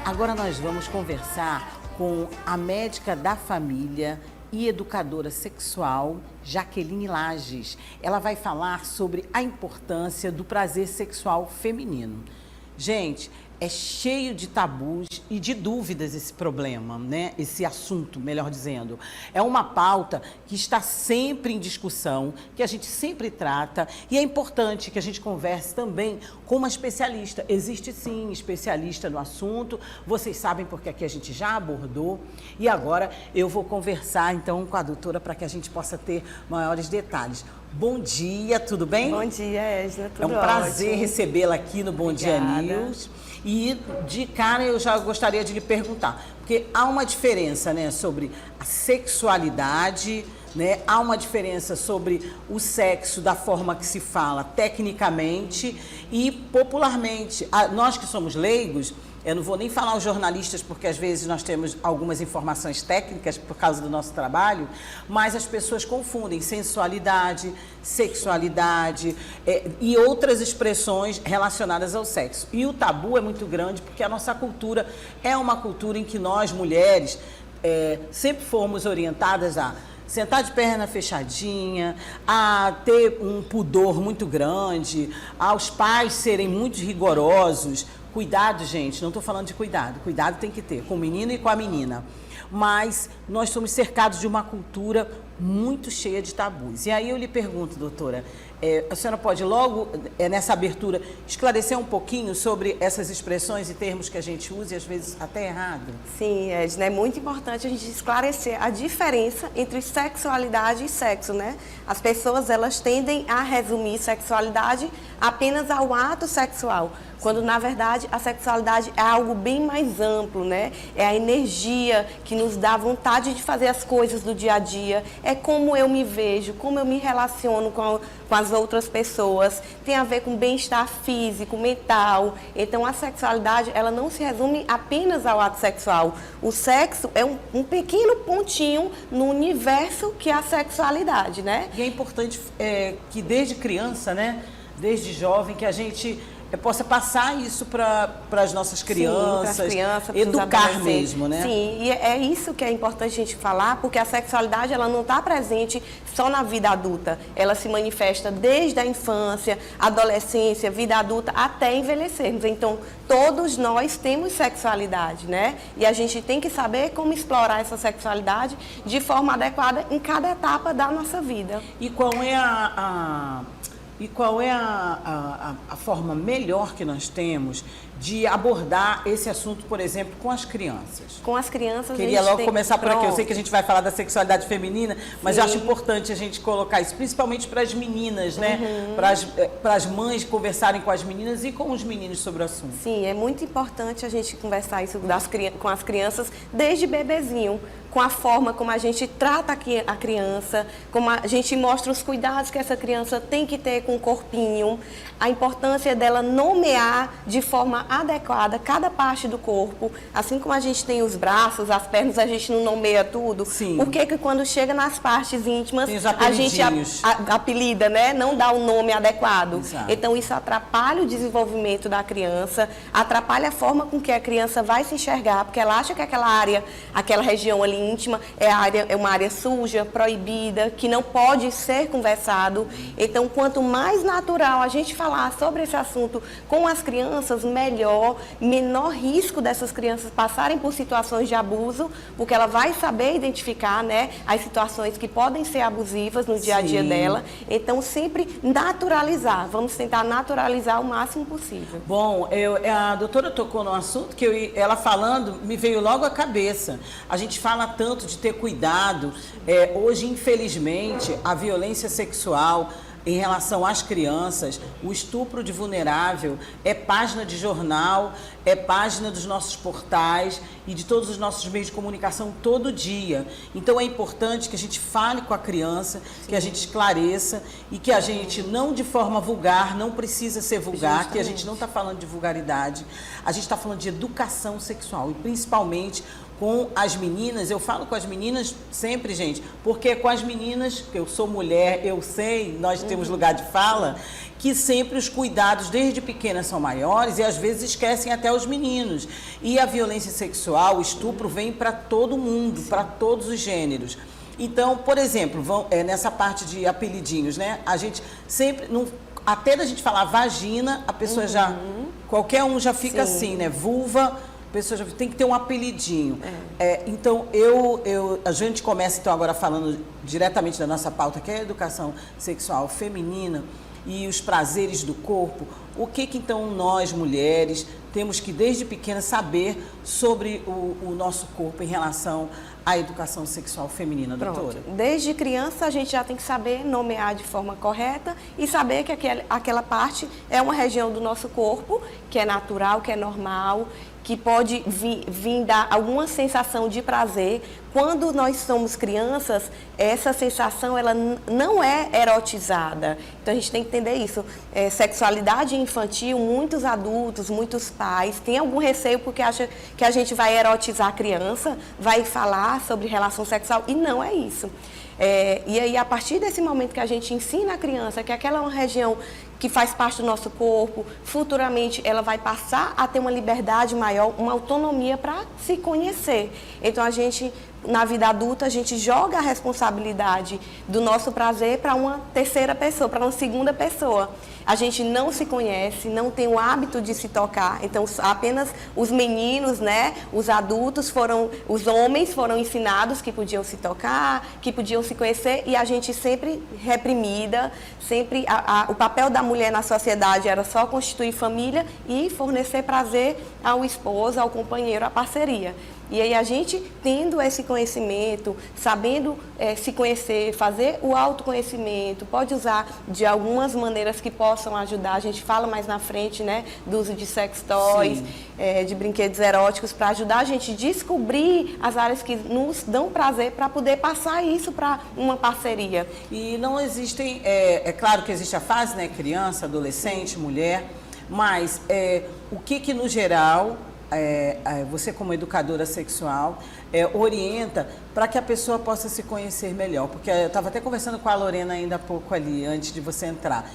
Agora nós vamos conversar com a médica da família e educadora sexual, Jaqueline Lages. Ela vai falar sobre a importância do prazer sexual feminino. Gente, é cheio de tabus e de dúvidas esse problema, né? Esse assunto, melhor dizendo. É uma pauta que está sempre em discussão, que a gente sempre trata, e é importante que a gente converse também com uma especialista. Existe sim especialista no assunto, vocês sabem porque aqui a gente já abordou, e agora eu vou conversar então com a doutora para que a gente possa ter maiores detalhes. Bom dia, tudo bem? Bom dia, Edna, tudo ótimo. É um prazer recebê-la aqui no Bom Dia Obrigada. News. E de cara eu já gostaria de lhe perguntar, porque há uma diferença, né, sobre a sexualidade, né? Há uma diferença sobre o sexo da forma que se fala tecnicamente e popularmente. Nós que somos leigos, eu não vou nem falar os jornalistas, porque às vezes nós temos algumas informações técnicas por causa do nosso trabalho, mas as pessoas confundem sensualidade, sexualidade e outras expressões relacionadas ao sexo. E o tabu é muito grande porque a nossa cultura é uma cultura em que nós, mulheres, sempre fomos orientadas a sentar de perna fechadinha, a ter um pudor muito grande, aos pais serem muito rigorosos. Cuidado, gente, não estou falando de cuidado. Cuidado tem que ter com o menino e com a menina. Mas nós somos cercados de uma cultura muito cheia de tabus. E aí eu lhe pergunto, doutora, a senhora pode logo, nessa abertura, esclarecer um pouquinho sobre essas expressões e termos que a gente usa e às vezes até errado? Sim, Edna, é muito importante a gente esclarecer a diferença entre sexualidade e sexo, né? As pessoas, elas tendem a resumir sexualidade apenas ao ato sexual, quando na verdade a sexualidade é algo bem mais amplo, né? É a energia que nos dá vontade de fazer as coisas do dia a dia, é como eu me vejo, como eu me relaciono com as outras pessoas, tem a ver com bem-estar físico, mental. Então a sexualidade, ela não se resume apenas ao ato sexual. O sexo é um pequeno pontinho no universo que é a sexualidade, né? E é importante que desde criança, né? Desde jovem, que a gente possa passar isso para as nossas crianças, sim, crianças, educar mesmo, né? Sim, e é isso que é importante a gente falar, porque a sexualidade, ela não está presente só na vida adulta, ela se manifesta desde a infância, adolescência, vida adulta, até envelhecermos. Então, todos nós temos sexualidade, né? E a gente tem que saber como explorar essa sexualidade de forma adequada em cada etapa da nossa vida. E qual é a forma melhor que nós temos de abordar esse assunto, por exemplo, com as crianças? Com as crianças, Queria logo começar por aqui. Eu sei que a gente vai falar da sexualidade feminina, mas eu acho importante a gente colocar isso, principalmente para as meninas, né? Para as mães conversarem com as meninas e com os meninos sobre o assunto. Sim, é muito importante a gente conversar isso com as crianças desde bebezinho, com a forma como a gente trata a criança, como a gente mostra os cuidados que essa criança tem que ter com o corpinho, a importância dela nomear de forma adequada cada parte do corpo, assim como a gente tem os braços, as pernas, a gente não nomeia tudo. Sim. Por que quando chega nas partes íntimas, a gente apelida, né? Não dá o nome adequado. Exato. Então isso atrapalha o desenvolvimento da criança, atrapalha a forma com que a criança vai se enxergar, porque ela acha que aquela área, aquela região ali íntima é uma área suja, proibida, que não pode ser conversado. Então, quanto mais natural a gente falar sobre esse assunto com as crianças, melhor, menor risco dessas crianças passarem por situações de abuso, porque ela vai saber identificar, né, as situações que podem ser abusivas no dia a dia dela. Então, sempre naturalizar. Vamos tentar naturalizar o máximo possível. Bom, a doutora tocou num assunto que ela falando me veio logo à cabeça. A gente fala tanto de ter cuidado. Hoje, infelizmente, a violência sexual em relação às crianças, o estupro de vulnerável é página de jornal, é página dos nossos portais e de todos os nossos meios de comunicação todo dia. Então é importante que a gente fale com a criança, que a gente esclareça e que a gente, não de forma vulgar, não precisa ser vulgar, justamente, que a gente não está falando de vulgaridade, a gente está falando de educação sexual e principalmente com as meninas, eu falo com as meninas sempre, gente, porque com as meninas, eu sou mulher, eu sei, nós temos lugar de fala, que sempre os cuidados desde pequenas são maiores e às vezes esquecem até os meninos. E a violência sexual, o estupro vem para todo mundo, para todos os gêneros. Então, por exemplo, nessa parte de apelidinhos, né? A gente sempre, até da gente falar vagina, a pessoa já, qualquer um já fica assim, né? Vulva, a pessoa já tem que ter um apelidinho. Então, a gente começa então agora falando diretamente da nossa pauta, que é a educação sexual feminina e os prazeres do corpo. O que então nós, mulheres, temos que desde pequena saber sobre o nosso corpo em relação à educação sexual feminina, doutora? Pronto. Desde criança a gente já tem que saber nomear de forma correta e saber que aquela parte é uma região do nosso corpo que é natural, que é normal, que pode vir dar alguma sensação de prazer. Quando nós somos crianças, essa sensação ela não é erotizada. Então a gente tem que entender isso. Sexualidade infantil, muitos adultos, muitos pais têm algum receio porque acham que a gente vai erotizar a criança, vai falar sobre relação sexual, e não é isso. E aí, a partir desse momento que a gente ensina a criança que aquela é uma região que faz parte do nosso corpo, futuramente ela vai passar a ter uma liberdade maior, uma autonomia para se conhecer. Então, a gente, na vida adulta, a gente joga a responsabilidade do nosso prazer para uma terceira pessoa, para uma segunda pessoa. A gente não se conhece, não tem o hábito de se tocar, então apenas os meninos, né, os adultos os homens foram ensinados que podiam se tocar, que podiam se conhecer, e a gente sempre reprimida, sempre o papel da mulher na sociedade era só constituir família e fornecer prazer ao esposo, ao companheiro, à parceria. E aí a gente, tendo esse conhecimento, sabendo se conhecer, fazer o autoconhecimento, pode usar de algumas maneiras que possam ajudar. A gente fala mais na frente, né, do uso de sex toys, de brinquedos eróticos, para ajudar a gente a descobrir as áreas que nos dão prazer para poder passar isso para uma parceria. E não existem, é claro que existe a fase, né, criança, adolescente, mulher, mas o que no geral... você como educadora sexual orienta para que a pessoa possa se conhecer melhor, porque eu estava até conversando com a Lorena ainda há pouco ali, antes de você entrar.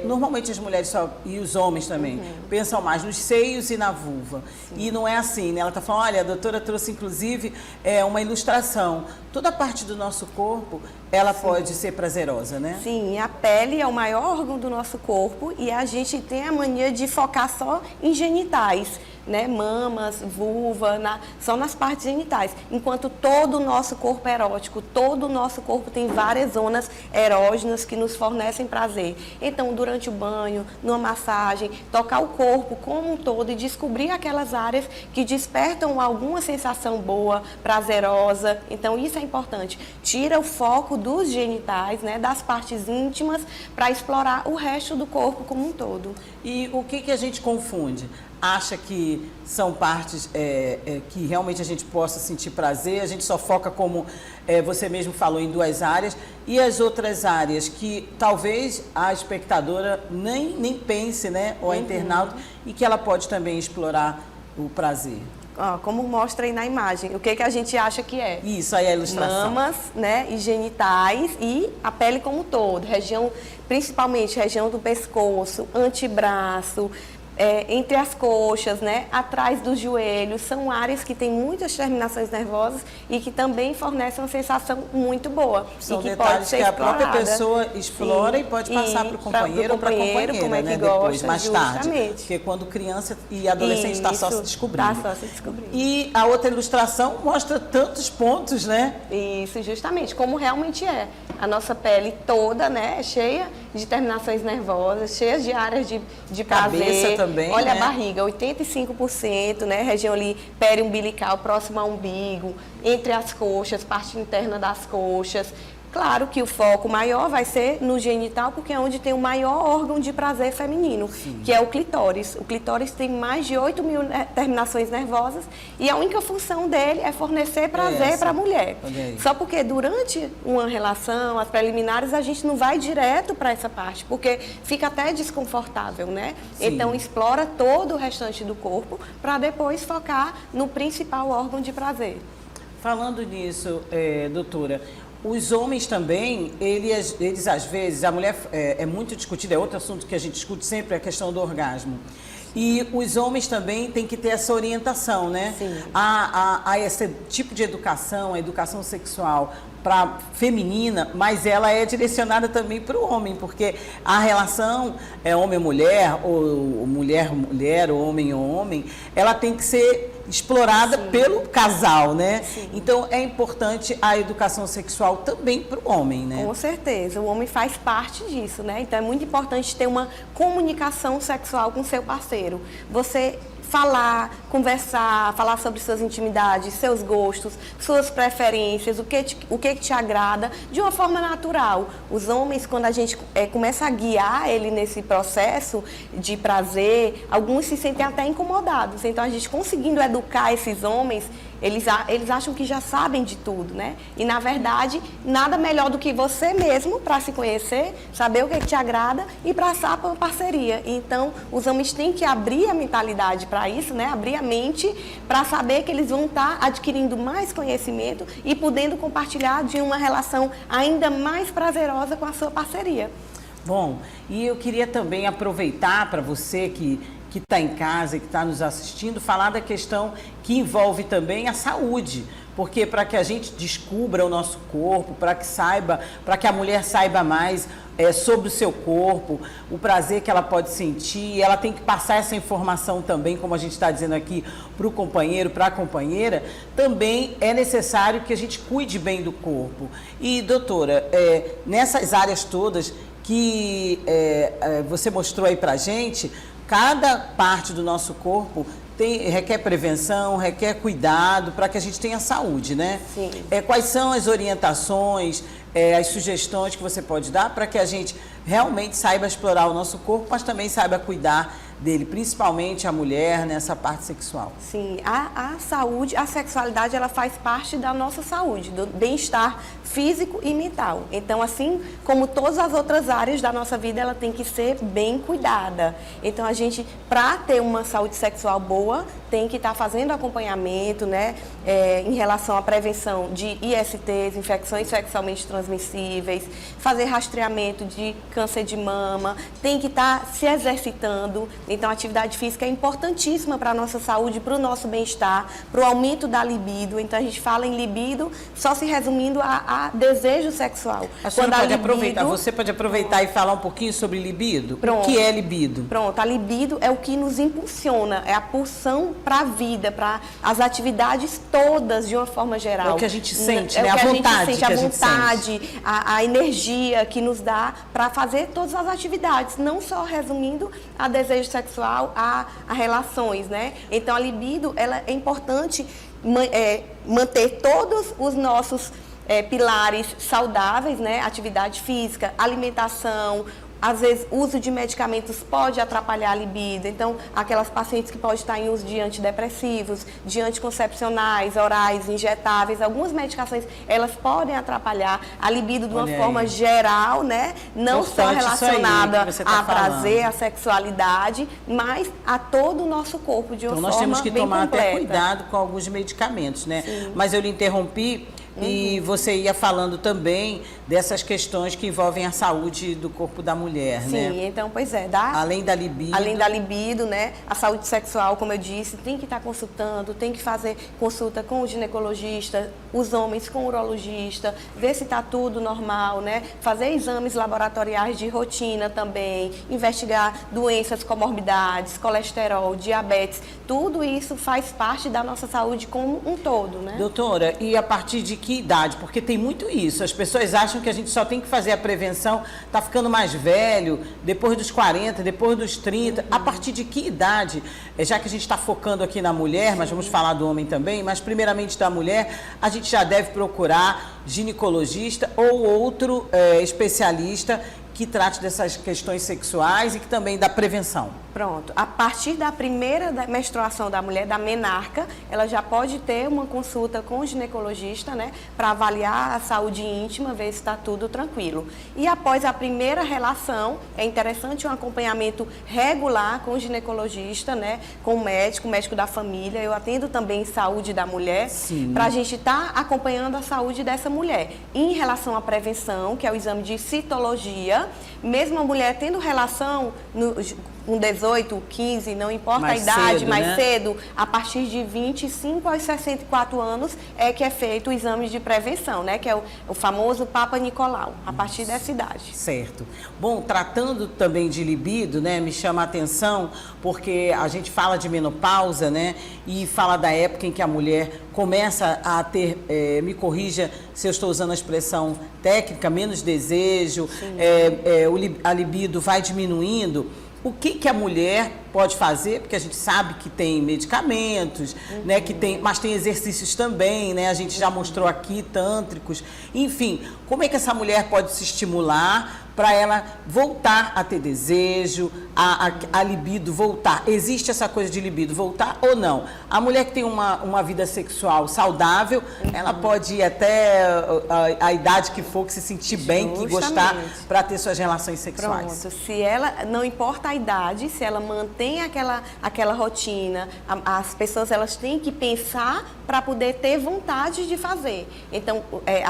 Normalmente as mulheres e os homens também pensam mais nos seios e na vulva. Sim. E não é assim, né? Ela está falando, olha, a doutora trouxe inclusive uma ilustração. Toda parte do nosso corpo, ela pode ser prazerosa, né? Sim, a pele é o maior órgão do nosso corpo e a gente tem a mania de focar só em genitais, né? Mamas, vulva, só nas partes genitais. Enquanto todo o nosso corpo é erótico, todo o nosso corpo tem várias zonas erógenas que nos fornecem prazer. Então, durante o banho, numa massagem, tocar o corpo como um todo e descobrir aquelas áreas que despertam alguma sensação boa, prazerosa. Então, isso é importante. Tira o foco dos genitais, né, das partes íntimas, para explorar o resto do corpo como um todo. E o que a gente confunde? Acha que são partes que realmente a gente possa sentir prazer, a gente só foca, como você mesmo falou, em duas áreas, e as outras áreas que talvez a espectadora nem pense, né, ou a internauta, e que ela pode também explorar o prazer. Como mostra aí na imagem, o que a gente acha que é? Isso, aí é a ilustração. Mamas, né, e genitais e a pele como um todo, principalmente região do pescoço, antebraço, entre as coxas, né, atrás dos joelhos, são áreas que têm muitas terminações nervosas e que também fornecem uma sensação muito boa. São e que detalhes pode ser que a explorada. própria pessoa explora. Sim, e pode passar para o companheiro ou para a companheira, como é que né, gosta, depois, mais tarde. Porque quando criança e adolescente está só se descobrindo. Está só se descobrindo. E a outra ilustração mostra tantos pontos, né? Isso, justamente, como realmente é. A nossa pele toda, né, é cheia de terminações nervosas, cheia de áreas de cabeça prazer. Também, olha, né? A barriga, 85%, né, região ali periumbilical, próxima ao umbigo, entre as coxas, parte interna das coxas. Claro que o foco maior vai ser no genital, porque é onde tem o maior órgão de prazer feminino, que é o clitóris. O clitóris tem mais de 8 mil terminações nervosas e a única função dele é fornecer prazer para a mulher. Só porque durante uma relação, as preliminares, a gente não vai direto para essa parte, porque fica até desconfortável, né? Então, explora todo o restante do corpo para depois focar no principal órgão de prazer. Falando nisso, doutora, os homens também, eles às vezes, a mulher é muito discutida, é outro assunto que a gente discute sempre, é a questão do orgasmo. E os homens também têm que ter essa orientação, né? A esse tipo de educação, a educação sexual para feminina, mas ela é direcionada também para o homem, porque a relação homem-mulher, ou mulher-mulher, ou homem-homem, ela tem que ser explorada pelo casal, né? Então, é importante a educação sexual também para o homem, né? Com certeza, o homem faz parte disso, né? Então, é muito importante ter uma comunicação sexual com seu parceiro. Você falar, conversar, falar sobre suas intimidades, seus gostos, suas preferências, o que te agrada, de uma forma natural. Os homens, quando a gente começa a guiar ele nesse processo de prazer, alguns se sentem até incomodados. Então, a gente conseguindo educar esses homens, eles acham que já sabem de tudo, né? E, na verdade, nada melhor do que você mesmo para se conhecer, saber o que te agrada e passar para uma parceria. Então, os homens têm que abrir a mentalidade para isso, né? Abrir a mente para saber que eles vão estar adquirindo mais conhecimento e podendo compartilhar de uma relação ainda mais prazerosa com a sua parceria. Bom, e eu queria também aproveitar para você que está em casa e que está nos assistindo, falar da questão que envolve também a saúde, porque para que a gente descubra o nosso corpo, para que a mulher saiba mais sobre o seu corpo, o prazer que ela pode sentir, ela tem que passar essa informação também, como a gente está dizendo aqui, para o companheiro, para a companheira, também é necessário que a gente cuide bem do corpo. E, doutora, nessas áreas todas que você mostrou aí para a gente, cada parte do nosso corpo requer prevenção, requer cuidado para que a gente tenha saúde, né? Sim. Quais são as orientações, as sugestões que você pode dar para que a gente realmente saiba explorar o nosso corpo, mas também saiba cuidar dele, principalmente a mulher nessa parte sexual? Sim, a saúde, a sexualidade, ela faz parte da nossa saúde, do bem-estar físico e mental. Então, assim como todas as outras áreas da nossa vida, ela tem que ser bem cuidada. Então, a gente, para ter uma saúde sexual boa, tem que estar fazendo acompanhamento, né, em relação à prevenção de ISTs, infecções sexualmente transmissíveis, fazer rastreamento de câncer de mama, tem que estar se exercitando. Então, a atividade física é importantíssima para a nossa saúde, para o nosso bem-estar, para o aumento da libido. Então, a gente fala em libido só se resumindo a desejo sexual. Você pode aproveitar e falar um pouquinho sobre libido? Pronto. O que é libido? Pronto, a libido é o que nos impulsiona, é a pulsão para a vida, para as atividades todas de uma forma geral. É o que a gente sente, né? A vontade, a energia que nos dá para fazer todas as atividades, não só resumindo a desejo sexual, a relações, né? Então, a libido, ela é importante manter todos os nossos pilares saudáveis, né? Atividade física, alimentação. Às vezes, uso de medicamentos pode atrapalhar a libido. Então, aquelas pacientes que podem estar em uso de antidepressivos, de anticoncepcionais, orais, injetáveis, algumas medicações, elas podem atrapalhar a libido de uma forma geral, né? Não só relacionada a prazer, a sexualidade, mas a todo o nosso corpo de uma forma bem completa. Então, nós temos que tomar até cuidado com alguns medicamentos, né? Sim. Mas eu lhe interrompi. E você ia falando também dessas questões que envolvem a saúde do corpo da mulher, né? Sim, então, pois é. Além da libido. Além da libido, né? A saúde sexual, como eu disse, tem que estar consultando, tem que fazer consulta com o ginecologista, os homens com o urologista, ver se está tudo normal, né? Fazer exames laboratoriais de rotina também, investigar doenças, comorbidades, colesterol, diabetes, tudo isso faz parte da nossa saúde como um todo, né? Doutora, e a partir de que idade? Porque tem muito isso. As pessoas acham que a gente só tem que fazer a prevenção, tá ficando mais velho, depois dos 40, depois dos 30. A partir de que idade? Já que a gente está focando aqui na mulher, mas vamos falar do homem também, mas primeiramente da mulher, a gente já deve procurar ginecologista ou outro especialista que trate dessas questões sexuais e que também da prevenção. Pronto. A partir da primeira menstruação da mulher, da menarca, ela já pode ter uma consulta com o ginecologista, né, para avaliar a saúde íntima, ver se está tudo tranquilo. E após a primeira relação, é interessante um acompanhamento regular com o ginecologista, né, com o médico da família. Eu atendo também saúde da mulher, para a gente estar acompanhando a saúde dessa mulher. E em relação à prevenção, que é o exame de citologia, mesmo a mulher tendo relação com 18, 15, não importa mais a idade, cedo, mais né? cedo, a partir de 25 aos 64 anos é que é feito o exame de prevenção, né? Que é o famoso Papa Nicolau, a partir dessa idade. Certo. Bom, tratando também de libido, né, me chama a atenção, porque a gente fala de menopausa, né, e fala da época em que a mulher começa a ter, me corrija se eu estou usando a expressão técnica, menos desejo, a libido vai diminuindo. O que a mulher pode fazer? Porque a gente sabe que tem medicamentos, né, mas tem exercícios também, né? A gente já mostrou aqui, tântricos. Enfim, como é que essa mulher pode se estimular para ela voltar a ter desejo, a libido voltar? Existe essa coisa de libido voltar ou não? A mulher que tem uma vida sexual saudável, ela pode ir até a idade que for, que se sentir bem, que gostar, para ter suas relações sexuais. Pronto. Se ela, não importa a idade, se ela mantém aquela rotina, as pessoas elas têm que pensar para poder ter vontade de fazer. Então,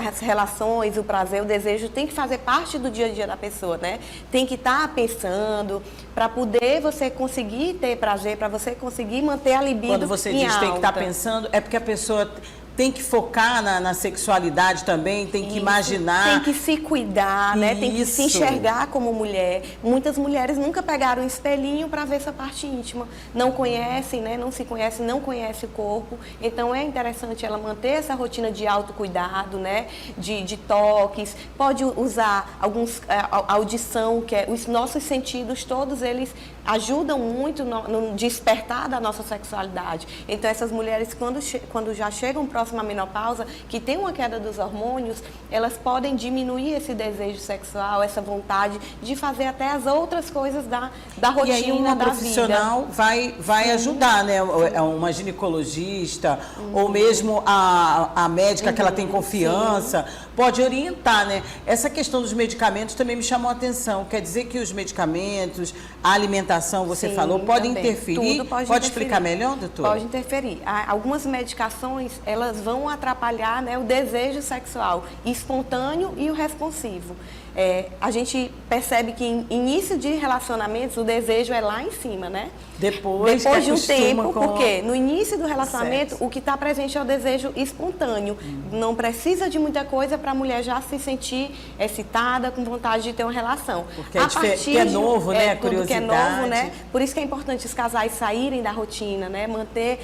as relações, o prazer, o desejo tem que fazer parte do dia a dia da pessoa, né? Tem que estar pensando para poder você conseguir ter prazer, para você conseguir manter a libido em alta. Quando você diz tem que estar pensando, é porque a pessoa tem que focar na sexualidade também, tem que imaginar. Tem que se cuidar, né? Tem que se enxergar como mulher. Muitas mulheres nunca pegaram um espelhinho para ver essa parte íntima. Não conhecem, né? Não se conhecem, não conhecem o corpo. Então é interessante ela manter essa rotina de autocuidado, né? De toques. Pode usar a audição, que é os nossos sentidos, todos eles ajudam muito no despertar da nossa sexualidade. Então essas mulheres, quando já chegam próximo à menopausa, que tem uma queda dos hormônios, elas podem diminuir esse desejo sexual, essa vontade de fazer até as outras coisas da rotina, e aí uma da profissional vida. vai ajudar, né? Uma ginecologista ou mesmo a médica que ela tem confiança, pode orientar, né? Essa questão dos medicamentos também me chamou a atenção. Quer dizer que os medicamentos, a alimentação, você falou, pode interferir? Tudo pode interferir. Explicar melhor, doutora? Pode interferir. Algumas medicações, elas vão atrapalhar, né, o desejo sexual espontâneo e o responsivo. A gente percebe que em início de relacionamentos o desejo é lá em cima, né? Depois de um tempo, porque no início do relacionamento o que está presente é o desejo espontâneo. Não precisa de muita coisa para a mulher já se sentir excitada, com vontade de ter uma relação. Porque é novo, né? A curiosidade. Que é novo, né? Por isso que é importante os casais saírem da rotina, né? Manter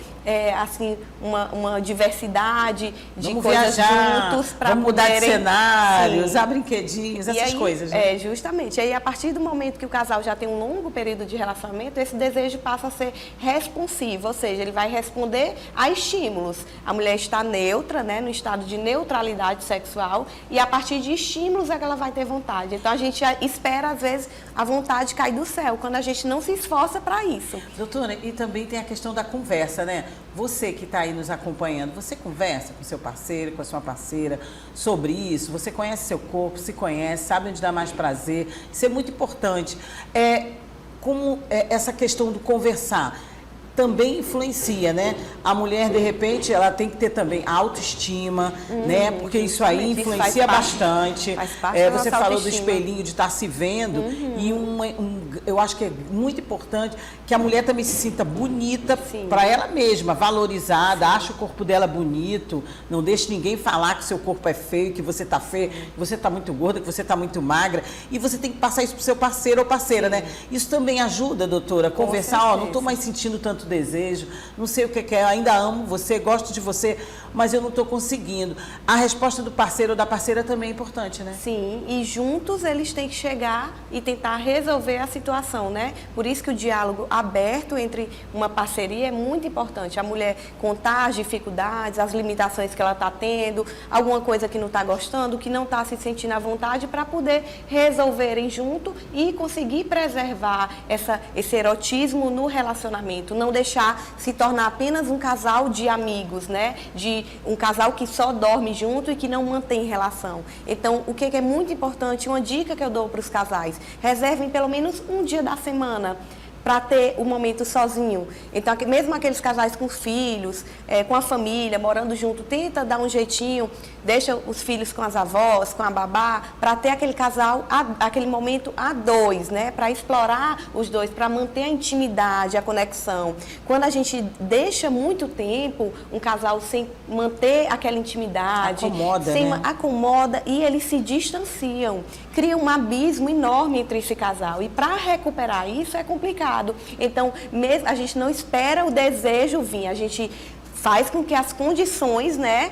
assim uma diversidade de coisas juntos para vamos mudar de cenário, usar brinquedinhos, essas coisas, né? Justamente. Aí, a partir do momento que o casal já tem um longo período de relacionamento, esse desejo passa a ser responsivo, ou seja, ele vai responder a estímulos. A mulher está neutra, né, no estado de neutralidade sexual, e a partir de estímulos é que ela vai ter vontade. Então, a gente espera, às vezes, a vontade cair do céu, quando a gente não se esforça para isso. Doutora, e também tem a questão da conversa, né? Você que está aí nos acompanhando, você conversa com seu parceiro, com a sua parceira sobre isso? Você conhece seu corpo, se conhece, sabe onde dá mais prazer? Isso é muito importante. Como essa questão do conversar também influencia, né? A mulher, de repente, ela tem que ter também autoestima, né? Porque isso aí influencia bastante. Faz parte você falou do espelhinho, de estar se vendo. E eu acho que é muito importante que a mulher também se sinta bonita para ela mesma, valorizada, acha o corpo dela bonito, não deixe ninguém falar que seu corpo é feio, que você está feia, que você está muito gorda, que você está muito magra. E você tem que passar isso para o seu parceiro ou parceira, né? Isso também ajuda, doutora, a conversar, não estou mais sentindo tanto desejo, não sei o que é, ainda amo você, gosto de você, mas eu não estou conseguindo. A resposta do parceiro ou da parceira também é importante, né? Sim, e juntos eles têm que chegar e tentar resolver a situação, né? Por isso que o diálogo aberto entre uma parceria é muito importante. A mulher contar as dificuldades, as limitações que ela está tendo, alguma coisa que não está gostando, que não está se sentindo à vontade, para poder resolverem junto e conseguir preservar esse erotismo no relacionamento, não deixar se tornar apenas um casal de amigos, né? De um casal que só dorme junto e que não mantém relação. Então, o que é muito importante, uma dica que eu dou para os casais, reservem pelo menos um dia da semana para ter o momento sozinho. Então, mesmo aqueles casais com filhos, com a família, morando junto, tenta dar um jeitinho, deixa os filhos com as avós, com a babá, para ter aquele casal, aquele momento a dois, né? Para explorar os dois, para manter a intimidade, a conexão. Quando a gente deixa muito tempo um casal sem manter aquela intimidade, acomoda, né? Acomoda e eles se distanciam, cria um abismo enorme entre esse casal. E para recuperar isso é complicado. Então, mesmo, a gente não espera o desejo vir, a gente faz com que as condições, né,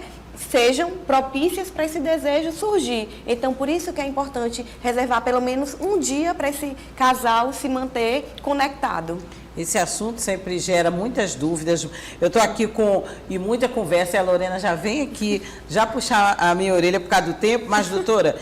sejam propícias para esse desejo surgir. Então, por isso que é importante reservar pelo menos um dia para esse casal se manter conectado. Esse assunto sempre gera muitas dúvidas. Eu estou aqui e muita conversa, e a Lorena já vem aqui, já puxar a minha orelha por causa do tempo, mas, doutora,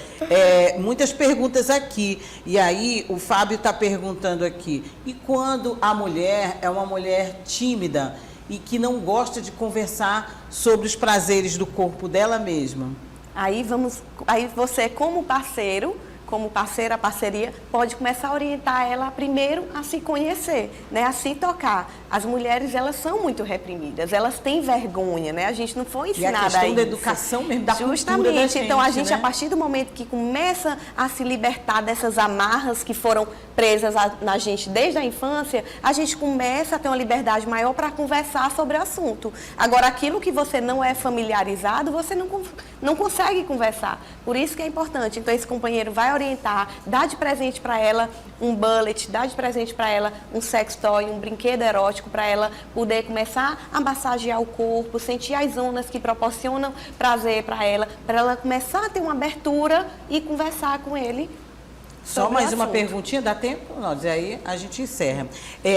muitas perguntas aqui. E aí, o Fábio está perguntando aqui, e quando a mulher é uma mulher tímida e que não gosta de conversar sobre os prazeres do corpo dela mesma? Aí você, como parceira, parceria, pode começar a orientar ela primeiro a se conhecer, né? A se tocar. As mulheres, elas são muito reprimidas, elas têm vergonha, né? A gente não foi ensinada a isso. E a questão da educação mesmo, da Justamente. cultura da gente, então, a gente, né? a partir do momento que começa a se libertar dessas amarras que foram presas na gente desde a infância, a gente começa a ter uma liberdade maior para conversar sobre o assunto. Agora, aquilo que você não é familiarizado, você não consegue conversar. Por isso que é importante. Então, esse companheiro vai orientar, dá de presente para ela um bullet, dá de presente para ela um sex toy, um brinquedo erótico, para ela poder começar a massagear o corpo, sentir as zonas que proporcionam prazer para ela começar a ter uma abertura e conversar com ele. Só mais uma perguntinha, dá tempo? Não, aí a gente encerra.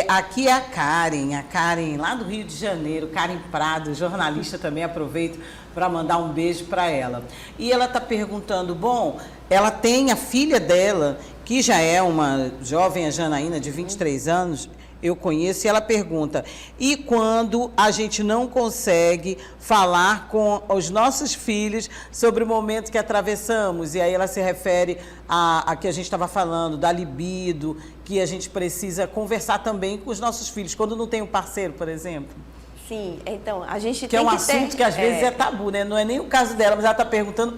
Aqui é a Karen lá do Rio de Janeiro, Karen Prado, jornalista também, aproveito para mandar um beijo para ela. E ela está perguntando, ela tem a filha dela, que já é uma jovem, a Janaína, de 23 anos, eu conheço, e ela pergunta, e quando a gente não consegue falar com os nossos filhos sobre o momento que atravessamos? E aí ela se refere a que a gente estava falando, da libido, que a gente precisa conversar também com os nossos filhos, quando não tem um parceiro, por exemplo. Sim, então, a gente que tem é um que assunto que às vezes é tabu, né? Não é nem o caso dela, mas ela está perguntando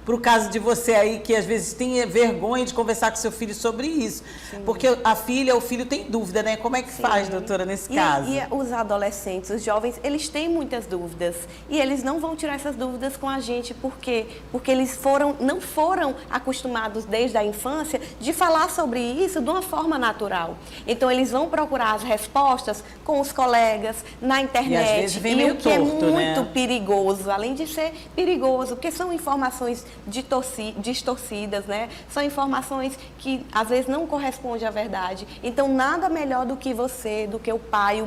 para o caso de você aí, que às vezes tem vergonha de conversar com seu filho sobre isso. Sim. Porque a filha, o filho tem dúvida, né? Como é que faz, doutora, nesse caso? E os adolescentes, os jovens, eles têm muitas dúvidas. E eles não vão tirar essas dúvidas com a gente. Por quê? Porque eles não foram acostumados desde a infância de falar sobre isso de uma forma natural. Então, eles vão procurar as respostas com os colegas, na internet. E às vezes vem meio que torto, é muito perigoso, além de ser perigoso, porque são informações distorcidas, né? São informações que às vezes não correspondem à verdade. Então, nada melhor do que você, do que o pai e a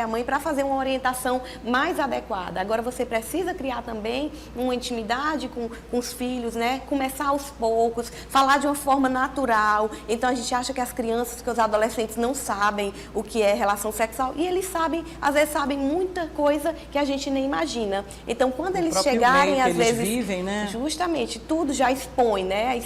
mãe, para fazer uma orientação mais adequada. Agora, você precisa criar também uma intimidade com os filhos, né? Começar aos poucos, falar de uma forma natural. Então, a gente acha que as crianças, que os adolescentes não sabem o que é relação sexual, e eles sabem, às vezes sabem muita coisa que a gente nem imagina. Então, quando eles chegarem, às vezes, vivem, né? Justamente, tudo já expõe, né?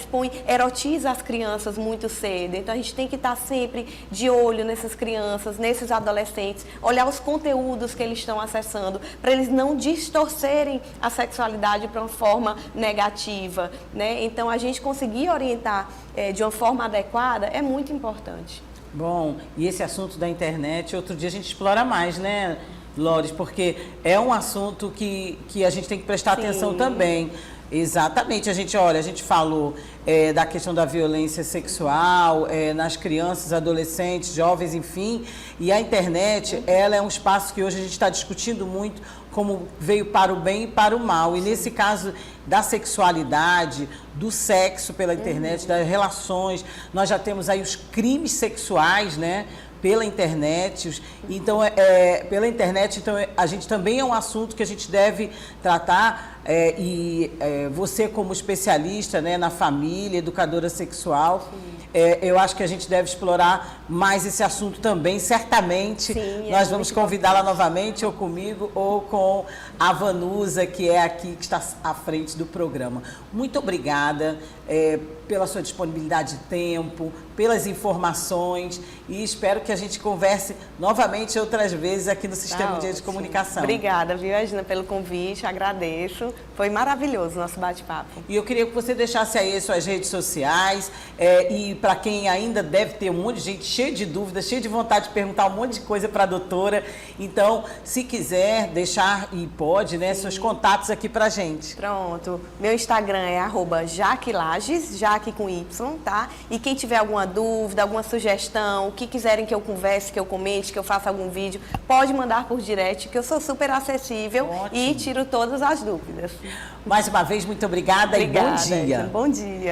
Erotiza as crianças muito cedo. Então, a gente tem que estar sempre de olho nessas crianças, nesses adolescentes, olhar os conteúdos que eles estão acessando, para eles não distorcerem a sexualidade para uma forma negativa, né? Então, a gente conseguir orientar de uma forma adequada é muito importante. Bom, e esse assunto da internet, outro dia a gente explora mais, né? Lores, porque é um assunto que a gente tem que prestar atenção também. Exatamente, a gente falou da questão da violência sexual nas crianças, adolescentes, jovens, enfim, e a internet, ela é um espaço que hoje a gente está discutindo muito como veio para o bem e para o mal, e nesse caso da sexualidade, do sexo pela internet, das relações, nós já temos aí os crimes sexuais, né? Pela internet, então pela internet, então a gente também é um assunto que a gente deve tratar você como especialista, né, na família, educadora sexual, eu acho que a gente deve explorar mais esse assunto também, certamente. Sim, nós vamos convidá-la novamente, ou comigo, ou com a Vanusa, que é aqui, que está à frente do programa. Muito obrigada pela sua disponibilidade de tempo, pelas informações, e espero que a gente converse novamente outras vezes aqui no Sistema de Comunicação. Obrigada, viu, Regina, pelo convite, agradeço. Foi maravilhoso o nosso bate-papo. E eu queria que você deixasse aí suas redes sociais, e para quem ainda deve ter um monte de gente cheia de dúvidas, cheia de vontade de perguntar um monte de coisa para a doutora, então, se quiser deixar, e pode, né, seus contatos aqui para a gente. Pronto. Meu Instagram é @jaquelages, Jaque com Y, tá? E quem tiver alguma dúvida, alguma sugestão, o que quiserem que eu converse, que eu comente, que eu faça algum vídeo, pode mandar por direct, que eu sou super acessível. Ótimo. E tiro todas as dúvidas. Mais uma vez, muito obrigada e bom dia. Bom dia.